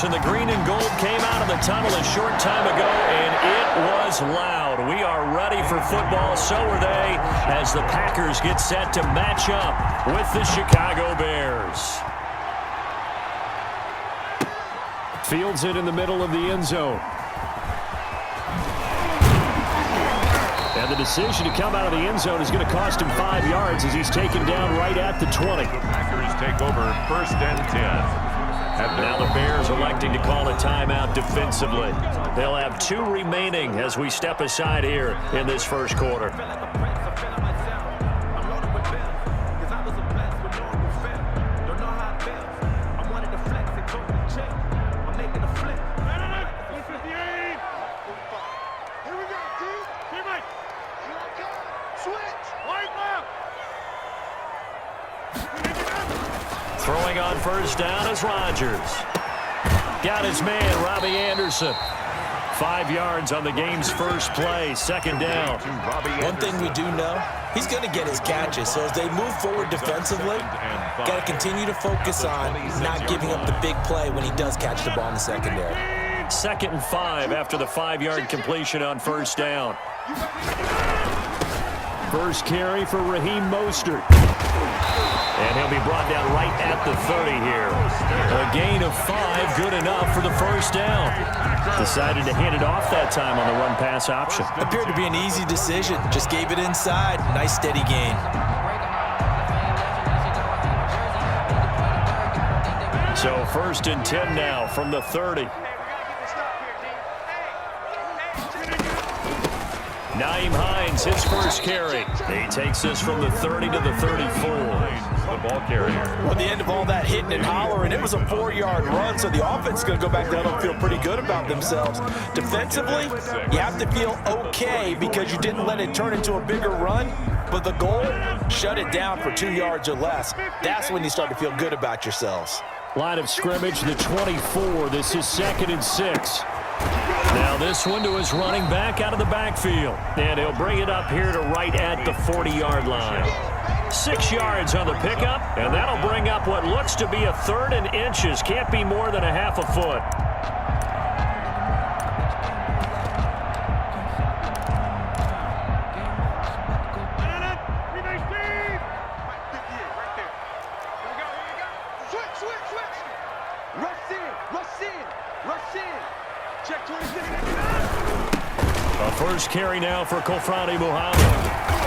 scrimmage, and the green and gold came out of the tunnel a short time ago, and it was loud. We are ready for football, so are they, as the Packers get set to match up with the Chicago Bears. Fields it in the middle of the end zone. And the decision to come out of the end zone is going to cost him 5 yards as he's taken down right at the 20. Packers take over 1st and 10. And now the Bears electing to call a timeout defensively. They'll have 2 remaining as we step aside here in this first quarter. Throwing on first down is Rodgers. Got his man, Robbie Anderson. 5 yards on the game's first play, 2nd down. One thing we do know, he's going to get his catches. So as they move forward defensively, got to continue to focus on not giving up the big play when he does catch the ball in the secondary. 2nd and 5 after the 5-yard completion on first down. First carry for Raheem Mostert. And he'll be brought down right at the 30 here. A gain of 5, good enough for the first down. Decided to hand it off that time on the run-pass option. Appeared to be an easy decision. Just gave it inside. Nice steady gain. So 1st and 10 now from the 30. Naeem Hines, his first carry. He takes this from the 30 to the 34. The ball carrier. Well, at the end of all that hitting and hollering, it was a 4-yard run, so the offense is going to go back down and feel pretty good about themselves. Defensively, you have to feel okay because you didn't let it turn into a bigger run, but the goal, shut it down for 2 yards or less. That's when you start to feel good about yourselves. Line of scrimmage, the 24. This is 2nd and 6. Now this one to his running back out of the backfield. And he'll bring it up here to right at the 40-yard line. 6 yards on the pickup, and that'll bring up what looks to be a 3rd and inches. Can't be more than a half a foot. First carry now for Kofrani Muhammad.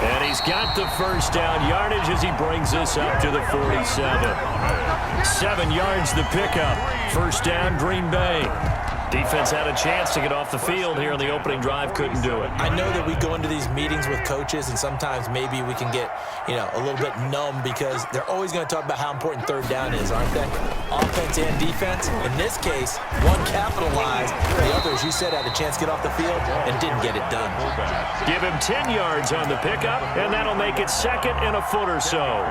And he's got the first down yardage as he brings this up to the 47. 7 yards the pickup. First down, Green Bay. Defense had a chance to get off the field here in the opening drive, couldn't do it. I know that we go into these meetings with coaches, and sometimes maybe we can get, a little bit numb because they're always going to talk about how important 3rd down is, aren't they? Offense and defense. In this case, one capitalized. The other, as you said, had a chance to get off the field and didn't get it done. Give him 10 yards on the pickup, and that'll make it 2nd and a foot or so.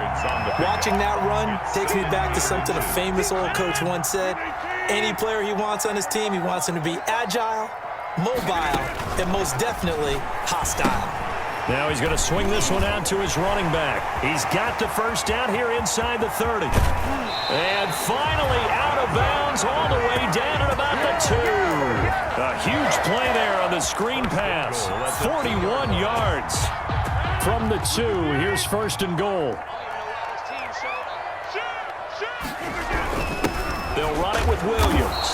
Watching that run takes me back to something a famous old coach once said. Any player he wants on his team, he wants him to be agile, mobile, and most definitely hostile. Now he's going to swing this one out to his running back. He's got the first down here inside the 30. And finally out of bounds all the way down at about the 2. A huge play there on the screen pass. 41 yards from the 2. Here's 1st and goal. They'll run it with Williams.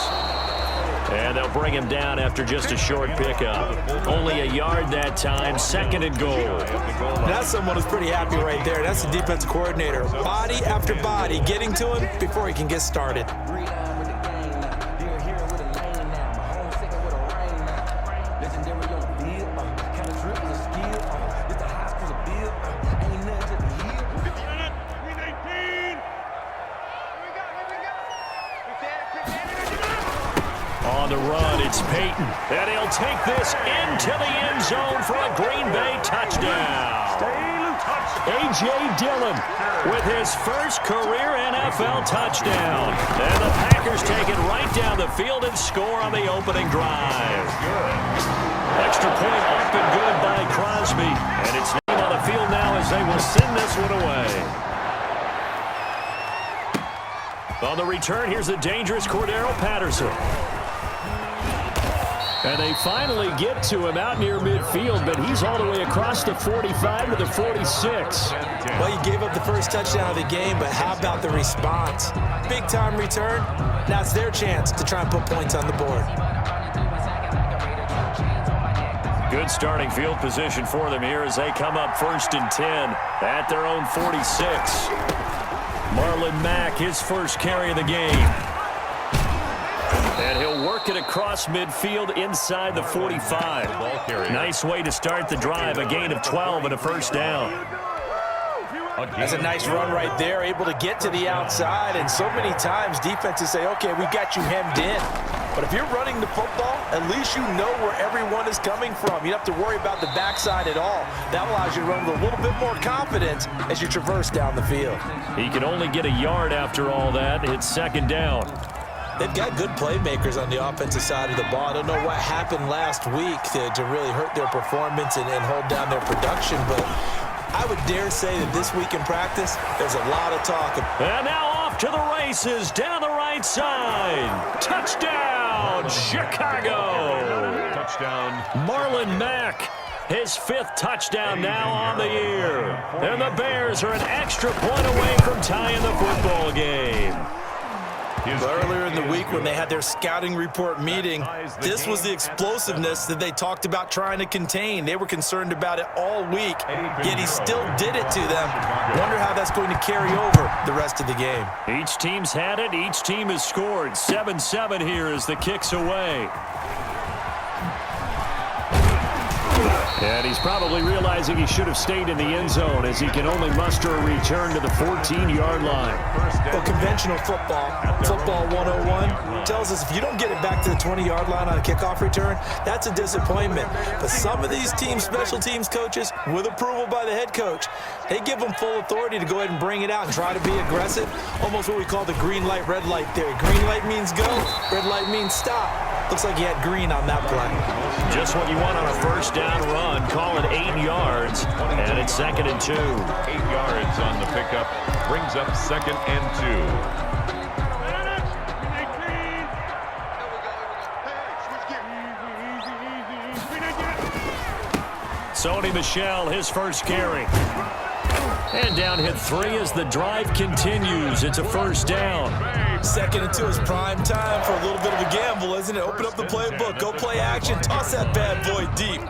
And they'll bring him down after just a short pickup. Only a yard that time, 2nd and goal. That's someone who's pretty happy right there. That's the defensive coordinator. Body after body, getting to him before he can get started. On the run, it's Peyton. And he'll take this into the end zone for a Green Bay touchdown. A.J. Dillon with his first career NFL touchdown. And the Packers take it right down the field and score on the opening drive. Extra point up and good by Crosby. And it's name on the field now as they will send this one away. On the return, here's the dangerous Cordero Patterson. And they finally get to him out near midfield, but he's all the way across the 45 to the 46. Well, you gave up the first touchdown of the game, but how about the response? Big-time return. Now it's their chance to try and put points on the board. Good starting field position for them here as they come up 1st and 10 at their own 46. Marlon Mack, his first carry of the game. And he'll work it across midfield inside the 45. Nice way to start the drive, a gain of 12 and a first down. That's a nice run right there, able to get to the outside. And so many times defenses say, okay, we got you hemmed in. But if you're running the football, at least you know where everyone is coming from. You don't have to worry about the backside at all. That allows you to run with a little bit more confidence as you traverse down the field. He can only get a yard after all that. It's 2nd down. They've got good playmakers on the offensive side of the ball. I don't know what happened last week to really hurt their performance and hold down their production, but I would dare say that this week in practice, there's a lot of talk. And now off to the races, down the right side. Touchdown, Chicago. Touchdown. Marlon Mack, his 5th touchdown now on the year. And the Bears are an extra point away from tying the football game. Earlier in the week when they had their scouting report meeting, this was the explosiveness that they talked about trying to contain. They were concerned about it all week, yet he still did it to them. Wonder how that's going to carry over the rest of the game. Each team's had it. Each team has scored. 7-7 here as the kick's away. And he's probably realizing he should have stayed in the end zone as he can only muster a return to the 14-yard line. Well, conventional football 101, tells us if you don't get it back to the 20-yard line on a kickoff return, that's a disappointment. But some of these team special teams coaches, with approval by the head coach, they give them full authority to go ahead and bring it out and try to be aggressive, almost what we call the green light, red light theory. Green light means go, red light means stop. Looks like he had green on that play. Just what you want on a first down run. Call it 8 yards, and it's 2nd and 2. 8 yards on the pickup. Brings up 2nd and 2. Sony Michel, his first carry. And down hit 3 as the drive continues. It's a first down. 2nd and 2 is prime time for a little bit of a gamble, isn't it? Open up the playbook, go play action, toss that bad boy deep.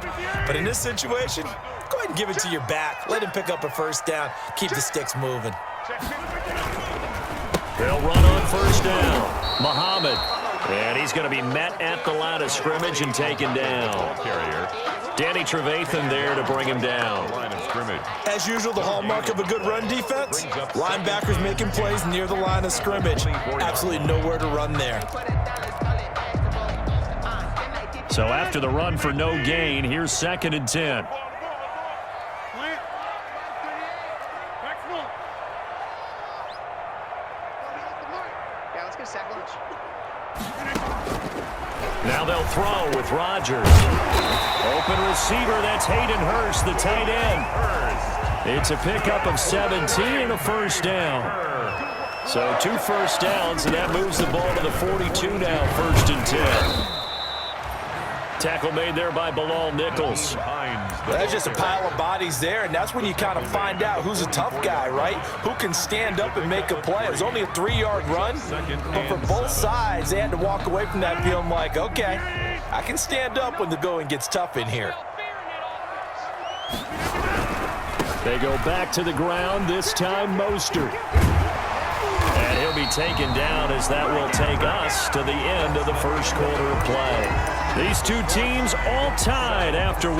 But in this situation, go ahead and give it to your back. Let him pick up a first down. Keep the sticks moving. They'll run on first down. Muhammad. And he's going to be met at the line of scrimmage and taken down. Carrier. Danny Trevathan there to bring him down. Line of scrimmage. As usual, the hallmark of a good run defense, linebackers making plays near the line of scrimmage. Absolutely nowhere to run there. So after the run for no gain, here's 2nd and 10. Now they'll throw with Rodgers. Open receiver, that's Hayden Hurst, the tight end. It's a pickup of 17 and a first down. So 2 first downs, and that moves the ball to the 42 now, 1st and 10. Tackle made there by Bilal Nichols. That's just a pile of bodies there, and that's when you kind of find out who's a tough guy, right? Who can stand up and make a play. It was only a 3-yard run, but for both sides, they had to walk away from that feeling like, okay, I can stand up when the going gets tough in here. They go back to the ground, this time Mostert. And he'll be taken down as that will take us to the end of the first quarter of play. These two teams all tied after 1.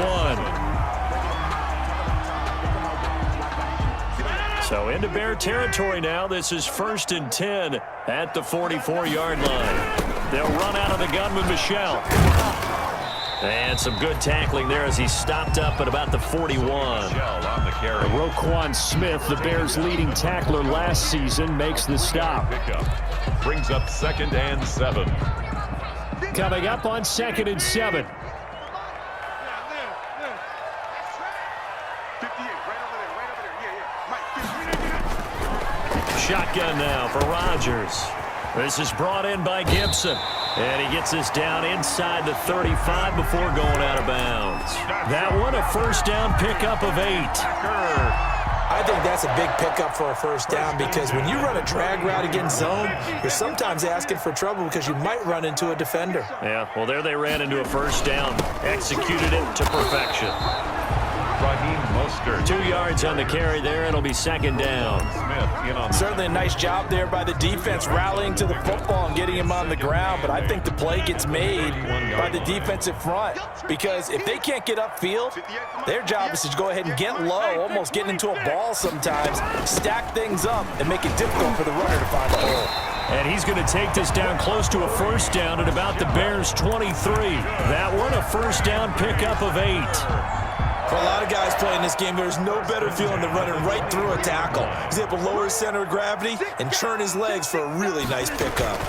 So into Bear territory now. This is 1st and 10 at the 44-yard line. They'll run out of the gun with Michel. And some good tackling there as he stopped up at about the 41. On the carry. Roquan Smith, the Bears' leading tackler last season, makes the stop. Pickup. Brings up 2nd and 7. Coming up on 2nd and 7. Shotgun now for Rodgers. This is brought in by Gibson. And he gets this down inside the 35 before going out of bounds. That one, a first down pickup of 8. I think that's a big pickup for a first down because when you run a drag route against zone, you're sometimes asking for trouble because you might run into a defender. Yeah, well, there they ran into a first down. Executed it to perfection. 2 yards on the carry there. It'll be second down. Certainly a nice job there by the defense rallying to the football and getting him on the ground, but I think the play gets made by the defensive front because if they can't get upfield, their job is to go ahead and get low, almost get into a ball sometimes, stack things up, and make it difficult for the runner to find a hole. And he's going to take this down close to a first down at about the Bears' 23. That one, a first down pickup of 8. For a lot of guys playing this game, there's no better feeling than running right through a tackle. He's able to lower his center of gravity and churn his legs for a really nice pickup.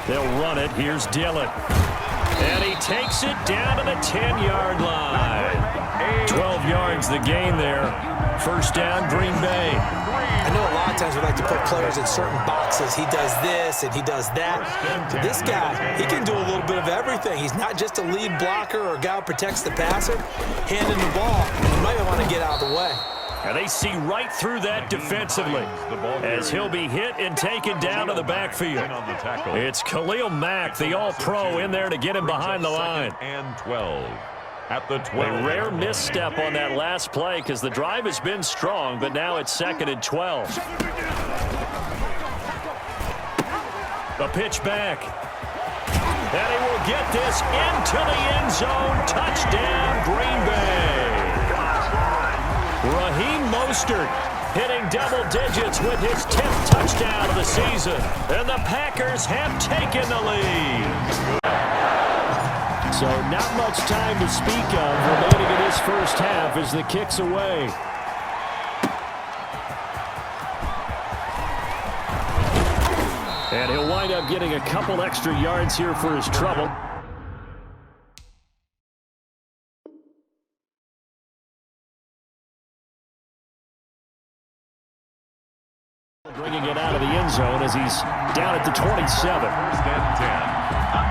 They'll run it. Here's Dillon. And he takes it down to the 10-yard line. 12 yards the gain there. First down, Green Bay. I know a lot of times we like to put players in certain boxes. He does this and he does that. But this guy, he can do a little bit of everything. He's not just a lead blocker or a guy who protects the passer. Handing the ball, you might want to get out of the way. And they see right through that defensively as he'll be hit and taken down to the backfield. It's Khalil Mack, the all-pro, in there to get him behind the line. And 12. At the 12. A rare misstep on that last play because the drive has been strong, but now it's second and 12. A pitch back. And he will get this into the end zone. Touchdown, Green Bay. Raheem Mostert hitting double digits with his 10th touchdown of the season. And the Packers have taken the lead. So not much time to speak of remaining in this first half as the kick's away. And he'll wind up getting a couple extra yards here for his trouble. Bringing it out of the end zone as he's down at the 27. First and 10.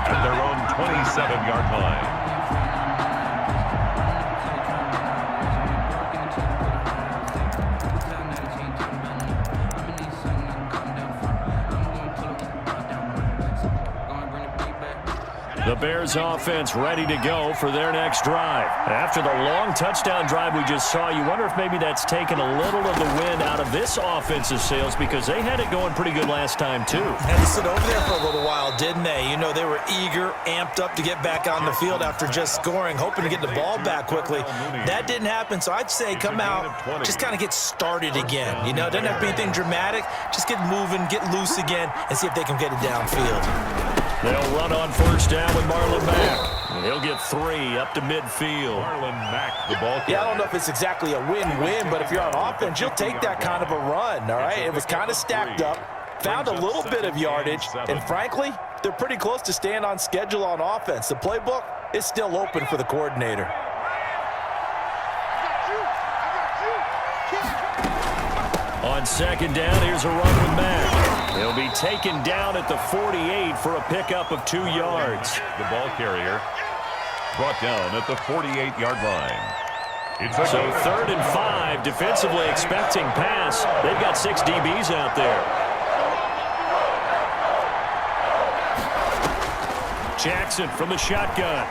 At their own 27-yard line. The Bears offense ready to go for their next drive. After the long touchdown drive we just saw, you wonder if maybe that's taken a little of the wind out of this offensive sails because they had it going pretty good last time too. Had to sit over there for a little while, didn't they? You know, they were eager, amped up to get back on the field after just scoring, hoping to get the ball back quickly. That didn't happen, so I'd say come out, just kind of get started again. You know, it doesn't have to be anything dramatic. Just get moving, get loose again, and see if they can get it downfield. They'll run on first down with Marlon Mack. And he'll get 3 up to midfield. Marlon Mack, the ball carrier. Yeah, I don't know if it's exactly a win-win, but if you're on offense, you'll take that kind of a run, all right? It was kind of stacked up, found a little bit of yardage, and frankly, they're pretty close to staying on schedule on offense. The playbook is still open for the coordinator. On second down, here's a run with Mack. He'll be taken down at the 48 for a pickup of 2 yards. The ball carrier brought down at the 48-yard line. So 3rd and 5, defensively expecting pass. They've got 6 DBs out there. Jackson from the shotgun.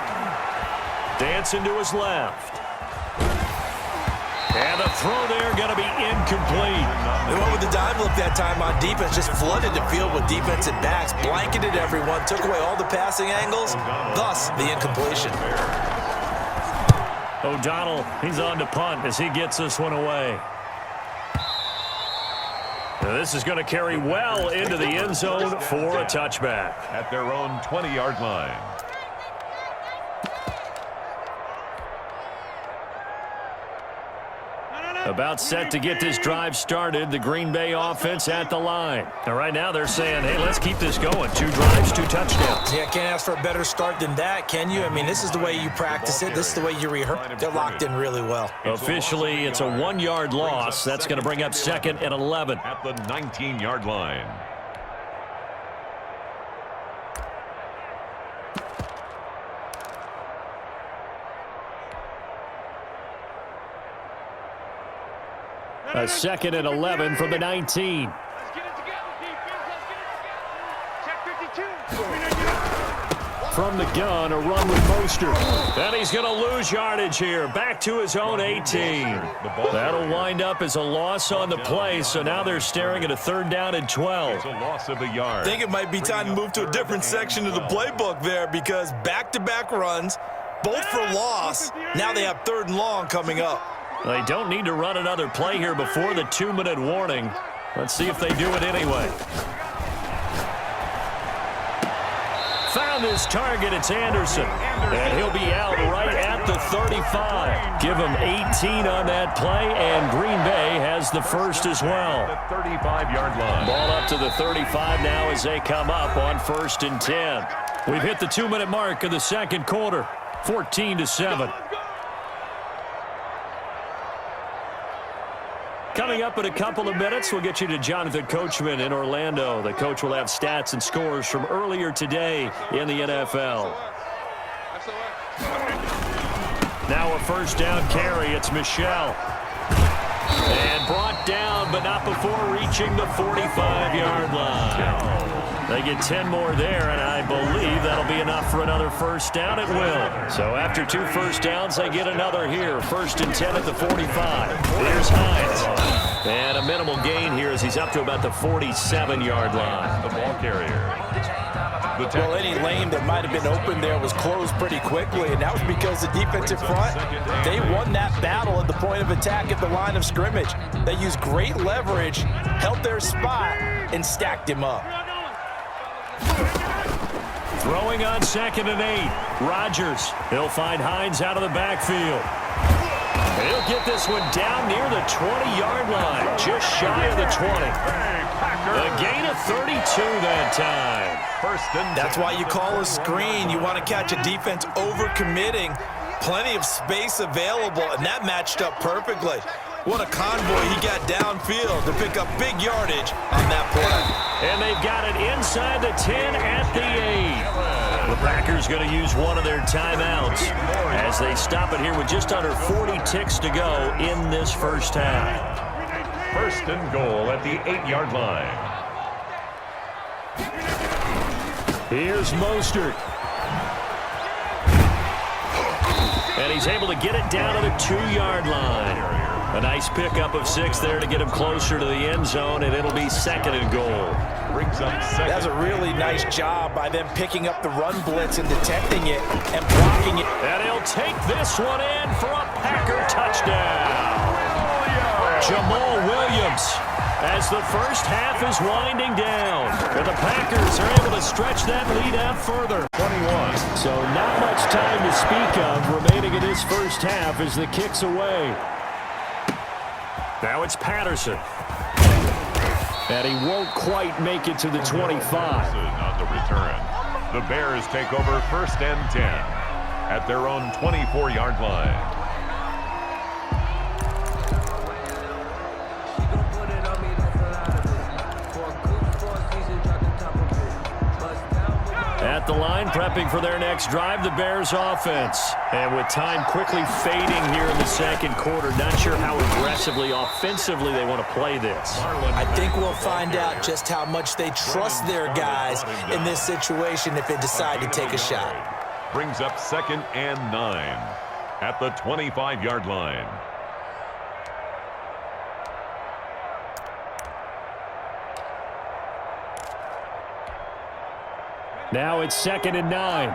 Dancing to his left. And the throw there going to be incomplete. They went with the dime look that time on defense, just flooded the field with defensive backs, blanketed everyone, took away all the passing angles, thus the incompletion. O'Donnell, he's on to punt as he gets this one away. Now this is going to carry well into the end zone for a touchback. At their own 20-yard line. About set to get this drive started, the Green Bay offense at the line. And right now they're saying, hey, let's keep this going. 2 drives, 2 touchdowns. Yeah, can't ask for a better start than that, can you? I mean, this is the way you practice it. This is the way you rehearse. They're locked in really well. Officially, it's a 1-yard loss. That's going to bring up 2nd and 11. At the 19-yard line. A 2nd and 11 from the 19. From the gun, a run with Mostert. And he's going to lose yardage here. Back to his own 18. That'll wind up as a loss on the play, so now they're staring at a 3rd down and 12. It's a loss of a yard. I think it might be time to move to a different section of the playbook there because back-to-back runs, both for loss. Now they have 3rd and long coming up. They don't need to run another play here before the 2-minute warning. Let's see if they do it anyway. Found his target, it's Anderson. And he'll be out right at the 35. Give him 18 on that play, and Green Bay has the first as well. The 35-yard line. Ball up to the 35 now as they come up on 1st and 10. We've hit the 2-minute mark of the 2nd quarter, 14-7. Coming up in a couple of minutes, we'll get you to Jonathan Coachman in Orlando. The coach will have stats and scores from earlier today in the NFL. Now a 1st down carry. It's Michel. And brought down, but not before reaching the 45-yard line. They get 10 more there, and I believe that'll be enough for another 1st down. It will. So after 2 first downs, they get another here. 1st and 10 at the 45. Here's Hines. And a minimal gain here as he's up to about the 47-yard line. The ball carrier. Well, any lane that might have been open there was closed pretty quickly, and that was because the defensive front, they won that battle at the point of attack at the line of scrimmage. They used great leverage, held their spot, and stacked him up. Throwing on 2nd and 8. Rodgers. He'll find Hines out of the backfield. He'll get this one down near the 20-yard line, just shy of the 20. A gain of 32 that time. That's why you call a screen. You want to catch a defense over-committing. Plenty of space available, and that matched up perfectly. What a convoy he got downfield to pick up big yardage on that play. And they've got it inside the 10 at the 8. The Packers going to use one of their timeouts as they stop it here with just under 40 ticks to go in this 1st half. 1st and goal at the 8-yard line. Here's Mostert. And he's able to get it down to the 2-yard line. A nice pickup of 6 there to get him closer to the end zone, and it'll be 2nd and goal. Brings up 2nd. That's a really nice job by them picking up the run blitz and detecting it and blocking it. And he'll take this one in for a Packer touchdown. Jamal Williams, as the 1st half is winding down. And the Packers are able to stretch that lead out further. 21. So not much time to speak of remaining in this 1st half as the kick's away. Now it's Patterson. And he won't quite make it to the 25. On the return. The Bears take over 1st and 10 at their own 24-yard line. At the line, prepping for their next drive, the Bears offense. And with time quickly fading here in the 2nd quarter, not sure how aggressively, offensively they want to play this. I think we'll find out just how much they trust their guys in this situation if they decide to take a shot. Brings up 2nd and 9 at the 25-yard line. Now it's 2nd and 9.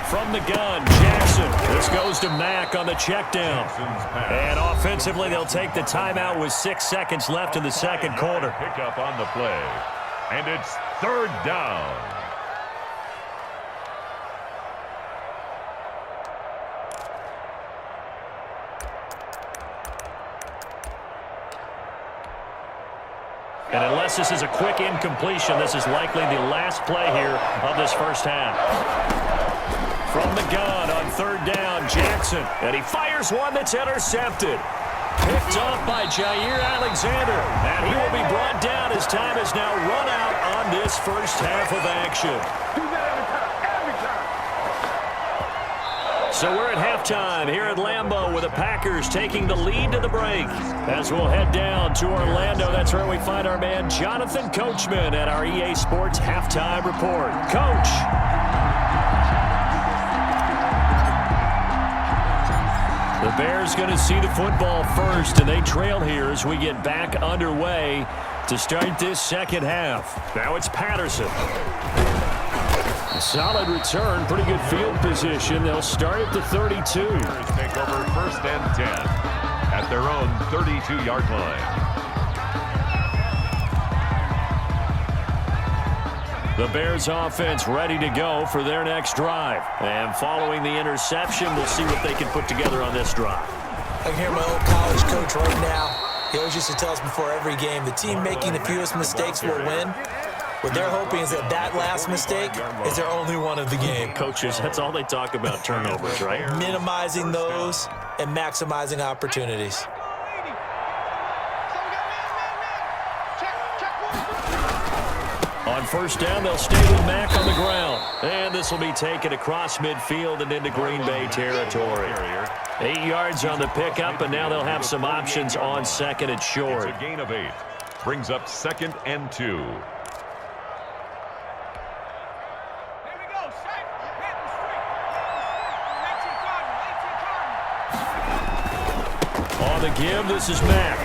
From the gun, Jackson. This goes to Mack on the check down. And offensively, they'll take the timeout with 6 seconds left in the 2nd quarter. Pick up on the play. And it's 3rd down. And unless this is a quick incompletion, this is likely the last play here of this 1st half. From the gun on 3rd down, Jackson. And he fires one that's intercepted. Picked off by Jair Alexander. And he will be brought down as time has now run out on this 1st half of action. So we're at halftime here at Lambeau with the Packers taking the lead to the break. As we'll head down to Orlando, that's where we find our man Jonathan Coachman at our EA Sports Halftime Report. Coach. The Bears going to see the football first, and they trail here as we get back underway to start this second half. Now it's Patterson. A solid return, pretty good field position. They'll start at the 32. Bears take over first and 10 at their own 32-yard line. The Bears offense ready to go for their next drive. And following the interception, we'll see what they can put together on this drive. I can hear my old college coach right now. He always used to tell us before every game, the team making the fewest mistakes will win. What they're hoping is that that last mistake is their only one of the game. Coaches, that's all they talk about, turnovers, right? Minimizing those and maximizing opportunities. On first down, they'll stay with Mack on the ground. And this will be taken across midfield and into Green Bay territory. 8 yards on the pickup, and now they'll have some options on second and short. It's a gain of 8. Brings up 2nd and 2. On the give, this is Mack.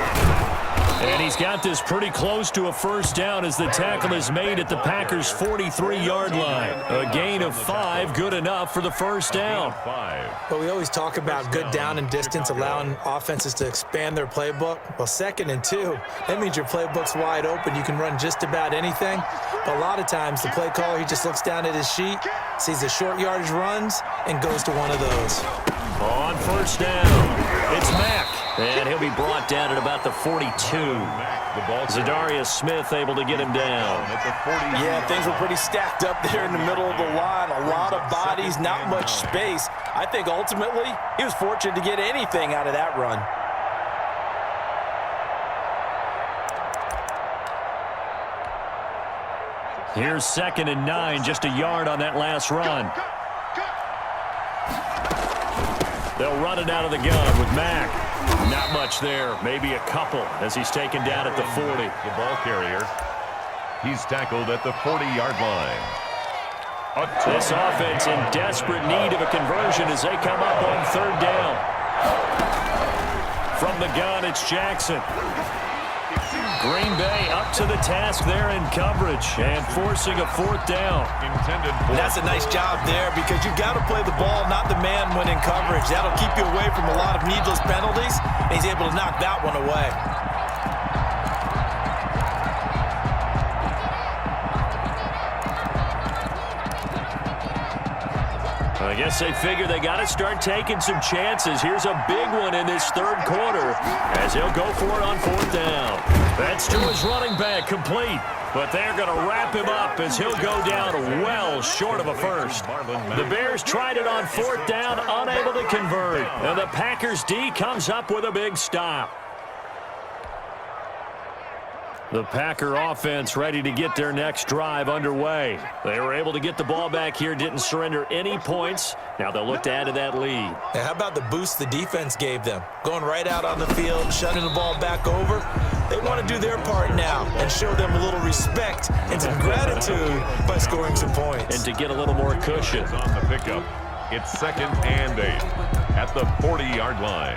And he's got this pretty close to a first down as the tackle is made at the Packers' 43-yard line. A gain of 5, good enough for the first down. But we always talk about good down and distance, allowing offenses to expand their playbook. Well, 2nd and 2, that means your playbook's wide open. You can run just about anything. But a lot of times, the play caller, he just looks down at his sheet, sees the short yardage runs, and goes to one of those. On first down, it's Mack. And he'll be brought down at about the 42. Zadarius Smith able to get him down. Yeah, things were pretty stacked up there in the middle of the line. A lot of bodies, not much space. I think ultimately he was fortunate to get anything out of that run. Here's 2nd and 9, just a yard on that last run. They'll run it out of the gun with Mack. Not much there, maybe a couple as he's taken down at the 40. The ball carrier, he's tackled at the 40-yard line. This offense in desperate need of a conversion as they come up on third down. From the gun, it's Jackson. Green Bay up to the task there in coverage and forcing a fourth down. That's a nice job there because you've got to play the ball, not the man when in coverage. That'll keep you away from a lot of needless penalties, and he's able to knock that one away. I guess they figure they got to start taking some chances. Here's a big one in this third quarter as he'll go for it on fourth down. That's to his running back, complete. But they're going to wrap him up as he'll go down well short of a first. The Bears tried it on fourth down, unable to convert. And the Packers D comes up with a big stop. The Packer offense ready to get their next drive underway. They were able to get the ball back here, didn't surrender any points. Now they'll look to add to that lead. Now how about the boost the defense gave them? Going right out on the field, shutting the ball back over. They want to do their part now and show them a little respect and some gratitude by scoring some points. And to get a little more cushion. On the pickup, it's 2nd and 8 at the 40-yard line.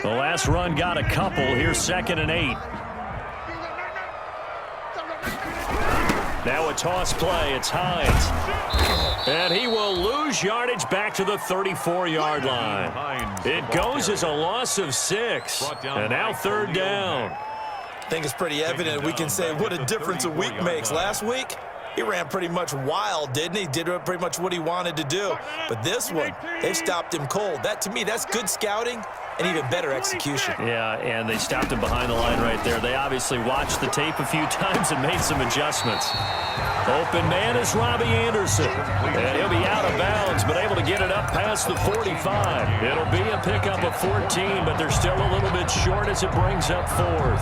The last run got a couple. Here's 2nd and 8. Now a toss play. It's Hines. And he will lose yardage back to the 34-yard line. It goes as a loss of 6. And now third down. I think it's pretty evident. We can say what a difference a week makes. Last week, he ran pretty much wild, didn't he? Did pretty much what he wanted to do. But this one, they stopped him cold. That, to me, that's good scouting and even better execution. Yeah, and they stopped him behind the line right there. They obviously watched the tape a few times and made some adjustments. Open man is Robbie Anderson. And he'll be out of bounds, but able to get it up past the 45. It'll be a pickup of 14, but they're still a little bit short as it brings up 4th.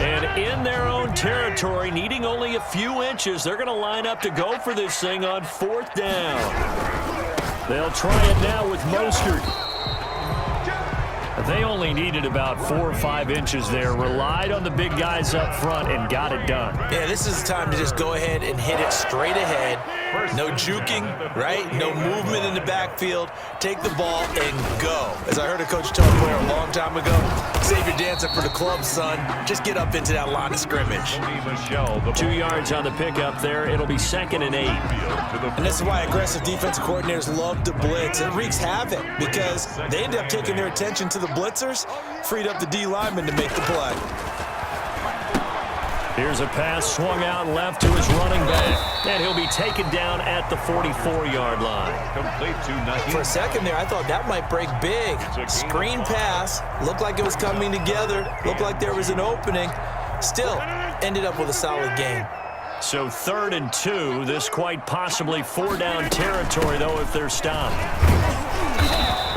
And in their own territory, needing only a few inches, they're going to line up to go for this thing on 4th down. They'll try it now with Mostert. They only needed about 4 or 5 inches there, relied on the big guys up front, and got it done. Yeah, this is the time to just go ahead and hit it straight ahead. No juking, right? No movement in the backfield. Take the ball and go. As I heard a coach tell a player a long time ago, save your dancing for the club, son. Just get up into that line of scrimmage. 2 yards on the pickup there. It'll be 2nd and 8. And this is why aggressive defensive coordinators love to blitz. It wreaks havoc because they end up taking their attention to the blitzers, freed up the D lineman to make the play. Here's a pass swung out left to his running back, and he'll be taken down at the 44-yard line. Complete to Nike. For a second there, I thought that might break big. Screen pass, looked like it was coming together, looked like there was an opening. Still, ended up with a solid game. So 3rd and 2, this quite possibly 4-down territory, though, if they're stopped.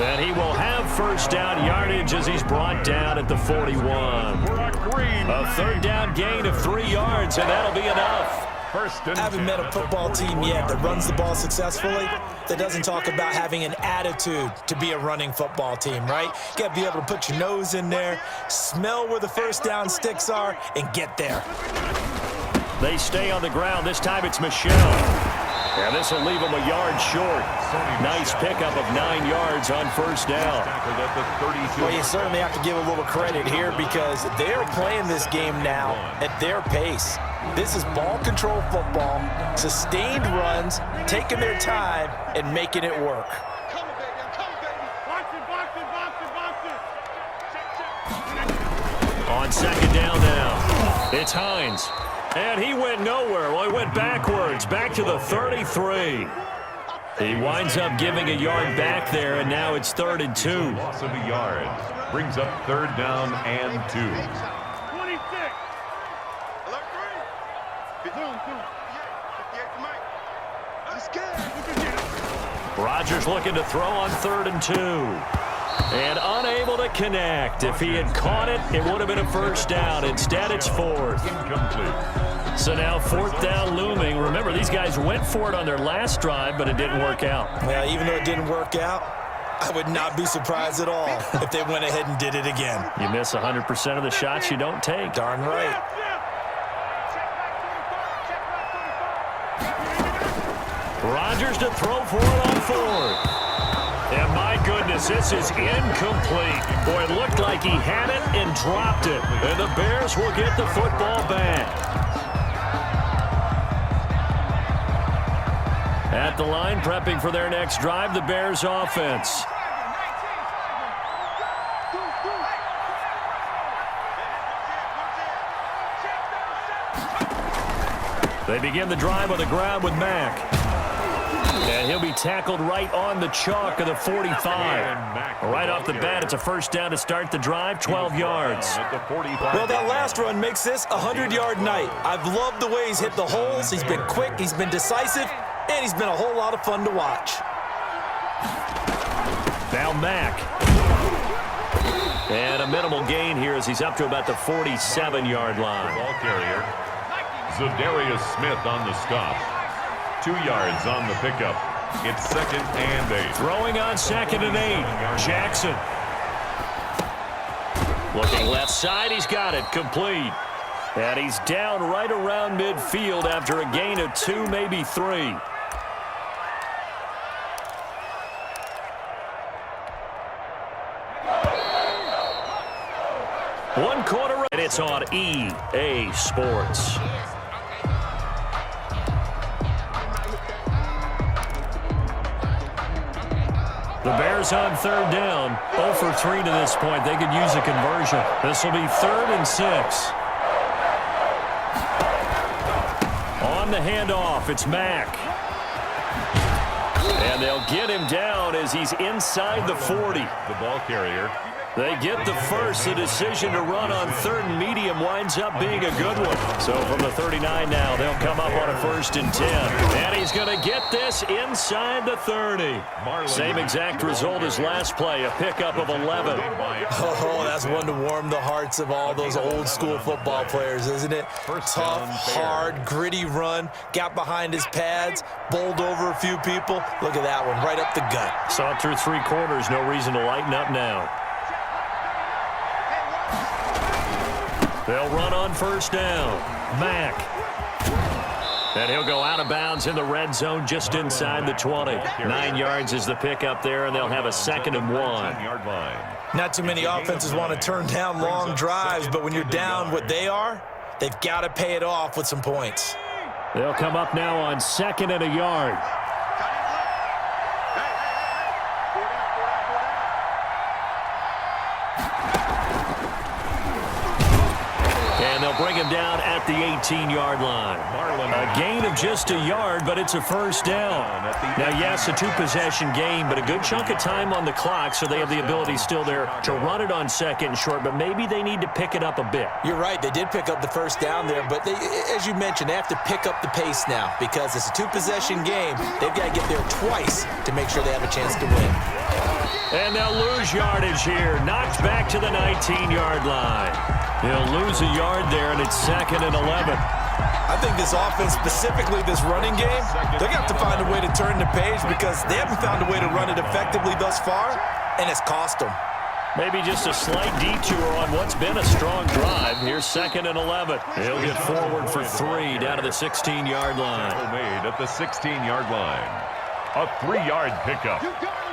And he will have 1st down yardage as he's brought down at the 41. A 3rd down gain of 3 yards, and that'll be enough. I haven't met a football team yet that runs the ball successfully that doesn't talk about having an attitude to be a running football team, right? You got to be able to put your nose in there, smell where the 1st down sticks are, and get there. They stay on the ground. This time it's Michelle. And this will leave him a yard short. Nice pickup of 9 yards on 1st down. Well, you certainly have to give a little credit here because they're playing this game now at their pace. This is ball control football, sustained runs, taking their time and making it work. On 2nd down now, it's Hines. And he went nowhere. Well, he went backwards, back to the 33. He winds up giving a yard back there, and now it's 3rd and 2. Loss of a yard brings up 3rd down and 2. 26. Rodgers looking to throw on 3rd and 2. And unable to connect. If he had caught it, it would have been a 1st down. Instead, it's 4th. Incomplete. So now 4th down looming. Remember, these guys went for it on their last drive, but it didn't work out. Well, even though it didn't work out, I would not be surprised at all if they went ahead and did it again. You miss 100% of the shots you don't take. Darn right. Rodgers to throw for it on 4th. And my goodness, this is incomplete. Boy, it looked like he had it and dropped it. And the Bears will get the football back. At the line, prepping for their next drive, the Bears offense. They begin the drive on the ground with Mack. And he'll be tackled right on the chalk of the 45. Right off the bat, it's a 1st down to start the drive, 12 yards. Well, that last run makes this a 100-yard night. I've loved the way he's hit the holes. He's been quick, he's been decisive, and he's been a whole lot of fun to watch. Now Mack. And a minimal gain here as he's up to about the 47-yard line. Ball carrier, Zadarius Smith on the stop. 2 yards on the pickup. It's 2nd and 8. Throwing on 2nd and 8. Jackson. Looking left side. He's got it. Complete. And he's down right around midfield after a gain of 2, maybe 3. One quarter, and it's on EA Sports. The Bears on 3rd down. 0 for 3 to this point. They could use a conversion. This will be 3rd and 6. On the handoff, it's Mack. And they'll get him down as he's inside the 40. The ball carrier. They get the first. The decision to run on third and medium winds up being a good one. So from the 39 now, they'll come up on a 1st and 10. And he's going to get this inside the 30. Same exact result as last play, a pickup of 11. Oh, that's one to warm the hearts of all those old school football players, isn't it? Tough, hard, gritty run, got behind his pads, bowled over a few people. Look at that one, right up the gut. Saw it through 3 quarters, no reason to lighten up now. They'll run on 1st down. Mack. And he'll go out of bounds in the red zone just inside the 20. 9 yards is the pickup there, and they'll have a 2nd and 1. Not too many offenses want to turn down long drives, but when you're down what they are, they've got to pay it off with some points. They'll come up now on 2nd and a yard. And they'll bring him down at the 18-yard line. A gain of just a yard, but it's a 1st down. Now, yes, a 2-possession game, but a good chunk of time on the clock, so they have the ability still there to run it on 2nd and short, but maybe they need to pick it up a bit. You're right. They did pick up the 1st down there, but they, as you mentioned, they have to pick up the pace now because it's a 2-possession game. They've got to get there twice to make sure they have a chance to win. And they'll lose yardage here. Knocked back to the 19-yard line. He'll lose a yard there, and it's 2nd and 11. I think this offense, specifically this running game, they're going to have to find a way to turn the page because they haven't found a way to run it effectively thus far, and it's cost them. Maybe just a slight detour on what's been a strong drive. Here's 2nd and 11. He'll get forward for 3 down to the 16-yard line. Made at the 16-yard line. A 3-yard pickup,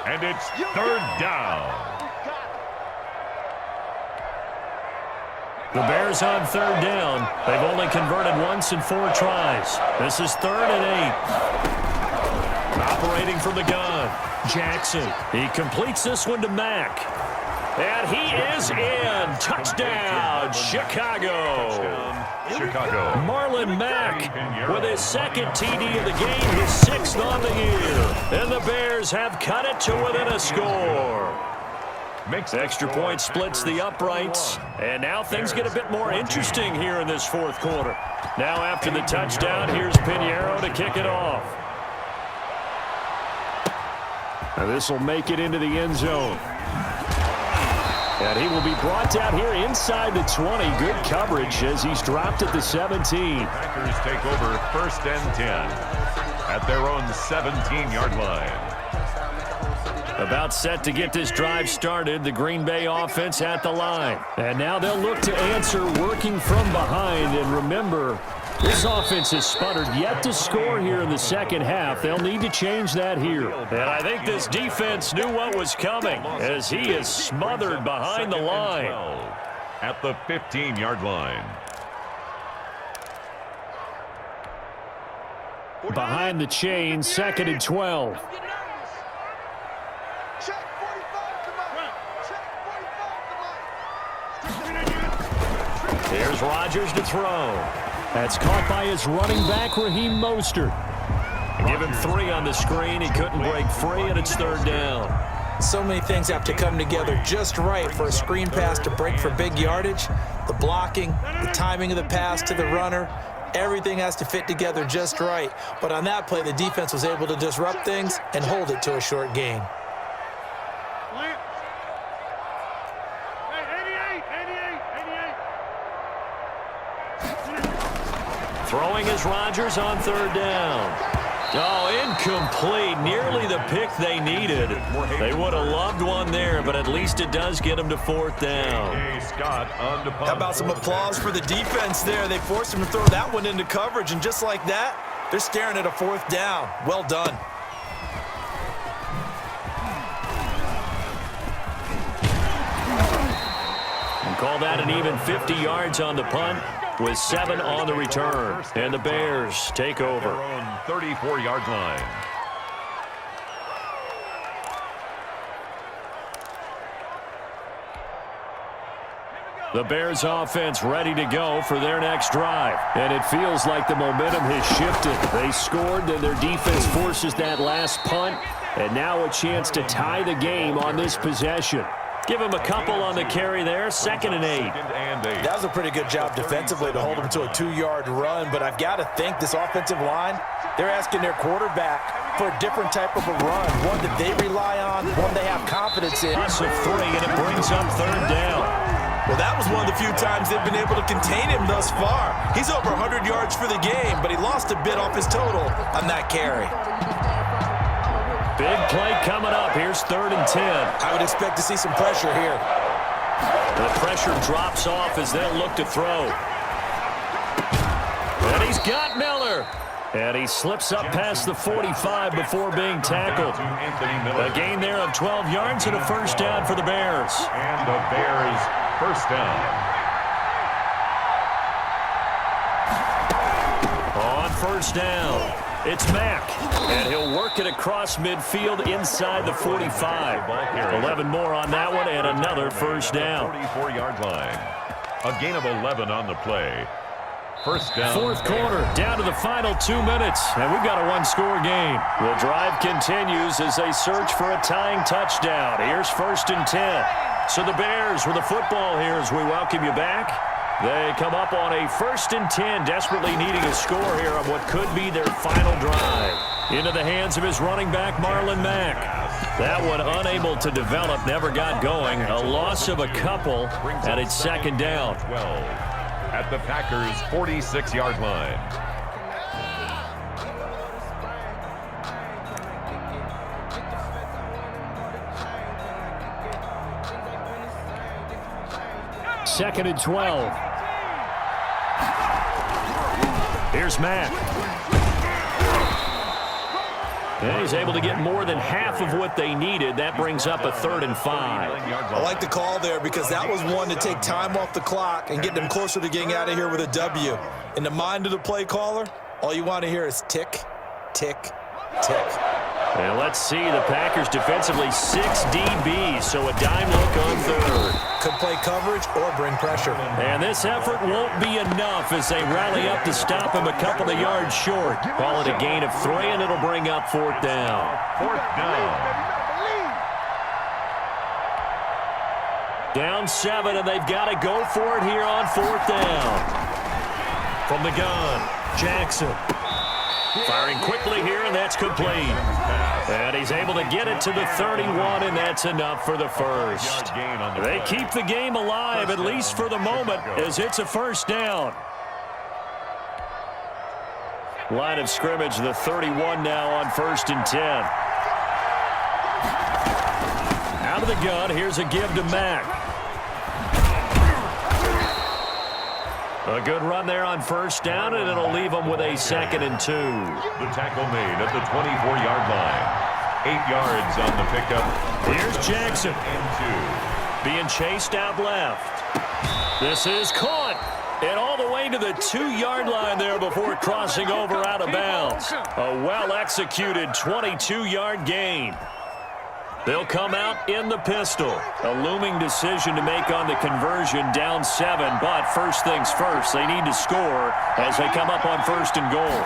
and it's 3rd down. The Bears on 3rd down. They've only converted once in 4 tries. This is 3rd and 8. Operating from the gun. Jackson. He completes this one to Mack. And he is in. Touchdown, Chicago. Marlon Mack with his 2nd TD of the game, his 6th on the year. And the Bears have cut it to within a score. Extra point splits the uprights, and now things get a bit more interesting here in this 4th quarter. Now after the touchdown, here's Pinheiro to kick it off. Now this will make it into the end zone. And he will be brought down here inside the 20. Good coverage as he's dropped at the 17. Packers take over 1st and 10 at their own 17-yard line. About set to get this drive started, the Green Bay offense at the line. And now they'll look to answer working from behind. And remember, this offense has sputtered yet to score here in the 2nd half. They'll need to change that here. And I think this defense knew what was coming as he is smothered behind the line. At the 15-yard line. Behind the chain, 2nd and 12. Here's Rodgers to throw. That's caught by his running back, Raheem Mostert. Give him 3 on the screen. He couldn't break free, and it's 3rd down. So many things have to come together just right for a screen pass to break for big yardage. The blocking, the timing of the pass to the runner, everything has to fit together just right. But on that play, the defense was able to disrupt things and hold it to a short gain. Throwing is Rodgers on 3rd down. Oh, incomplete. Nearly the pick they needed. They would have loved one there, but at least it does get them to 4th down. How about some applause for the defense there? They forced him to throw that one into coverage, and just like that, they're staring at a 4th down. Well done. And call that an even 50 yards on the punt, with 7 on the return. And the Bears take over. Their own 34-yard line. The Bears offense ready to go for their next drive. And it feels like the momentum has shifted. They scored, then their defense forces that last punt. And now a chance to tie the game on this possession. Give him a couple on the carry there, 2nd and 8. That was a pretty good job defensively to hold him to a 2-yard run, but I've got to think this offensive line, they're asking their quarterback for a different type of a run, one that they rely on, one they have confidence in. Plus of 3, and it brings up 3rd down. Well, that was one of the few times they've been able to contain him thus far. He's over 100 yards for the game, but he lost a bit off his total on that carry. Big play coming up. Here's 3rd and 10. I would expect to see some pressure here. The pressure drops off as they'll look to throw. And he's got Miller. And he slips up past the 45 before being tackled. A gain there of 12 yards and a 1st down for the Bears. And the Bears' 1st down. On 1st down, it's Mack. And he'll work it across midfield inside the 45. 11 more on that one and another 1st down. 44-yard line. A gain of 11 on the play. 1st down. 4th quarter, down to the final 2 minutes, and we've got a 1-score game. The drive continues as they search for a tying touchdown. Here's 1st and 10. So the Bears with the football here as we welcome you back. They come up on a 1st and 10, desperately needing a score here on what could be their final drive. Into the hands of his running back, Marlon Mack. That one unable to develop, never got going. A loss of a couple, and it's 2nd down. 12 at the Packers' 46-yard line. Second and 12. Here's Mack. And he's able to get more than half of what they needed. That brings up a 3rd and 5. I like the call there because that was one to take time off the clock and get them closer to getting out of here with a W. In the mind of the play caller, all you want to hear is tick, tick, tick. And let's see, the Packers defensively 6 DBs, so a dime look on 3rd. Could play coverage or bring pressure. And this effort won't be enough as they rally up to stop him a couple of yards short. Call it a gain of 3, and it'll bring up 4th down. 4th down. Down 7, and they've got to go for it here on 4th down. From the gun, Jackson. Firing quickly here, and that's complete. And he's able to get it to the 31, and that's enough for the 1st. They keep the game alive, at least for the moment, as it's a 1st down. Line of scrimmage, the 31 now on 1st and 10. Out of the gun, here's a give to Mack. A good run there on 1st down, and it'll leave them with a 2nd and 2. The tackle made at the 24-yard line. 8 yards on the pickup. Here's Jackson. And 2. Being chased out left. This is caught. And all the way to the 2-yard line there before crossing over out of bounds. A well-executed 22-yard gain. They'll come out in the pistol. A looming decision to make on the conversion, down 7. But first things first, they need to score as they come up on 1st and goal.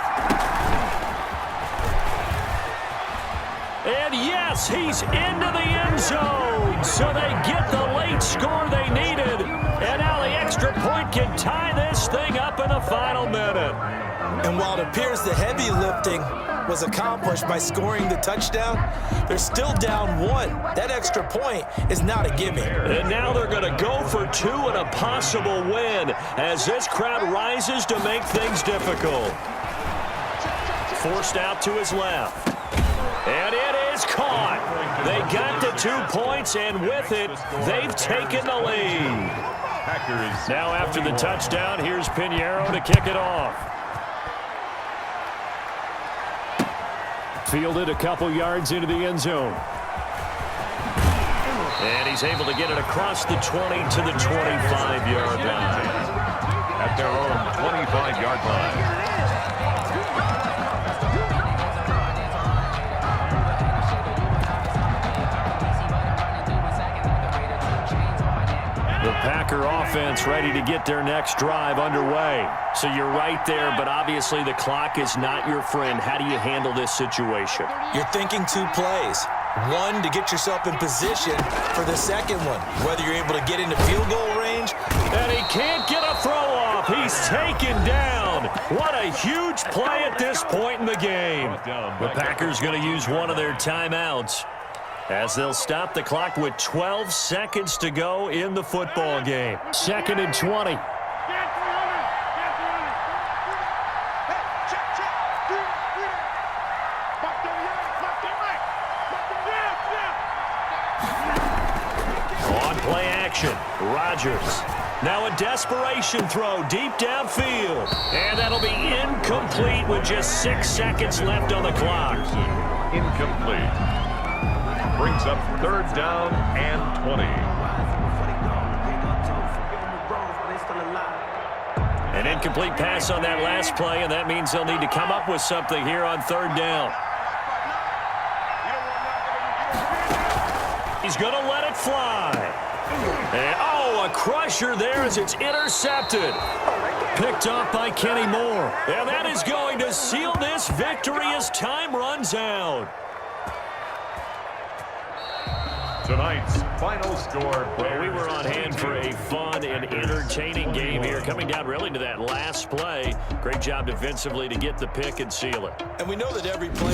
And yes, he's into the end zone. So they get the late score they needed. And now the extra point can tie this thing up in the final minute. And while it appears the heavy lifting was accomplished by scoring the touchdown, they're still down 1. That extra point is not a gimme. And now they're going to go for 2 and a possible win as this crowd rises to make things difficult. Forced out to his left. And it is caught. They got the 2 points, and with it, they've taken the lead. Packers. Now after the touchdown, here's Pinheiro to kick it off. Fielded a couple yards into the end zone. And he's able to get it across the 20 to the 25-yard line. At their own 25-yard line. The Packer defense ready to get their next drive underway. So you're right there, but obviously the clock is not your friend. How do you handle this situation? You're thinking 2 plays. One, to get yourself in position for the second one, whether you're able to get into field goal range. And he can't get a throw off. He's taken down. What a huge play at this point in the game. The Packers going to use one of their timeouts as they'll stop the clock with 12 seconds to go in the football game. 2nd and 20. On play action, Rodgers. Now a desperation throw deep downfield. And that'll be incomplete with just 6 seconds left on the clock. Incomplete. Brings up 3rd down and 20. An incomplete pass on that last play, and that means they'll need to come up with something here on 3rd down. He's going to let it fly. And, oh, a crusher there as it's intercepted. Picked off by Kenny Moore. And that is going to seal this victory as time runs out. Tonight's final score. Well, we were on hand for a fun and entertaining game here, coming down really to that last play. Great job defensively to get the pick and seal it. And we know that every play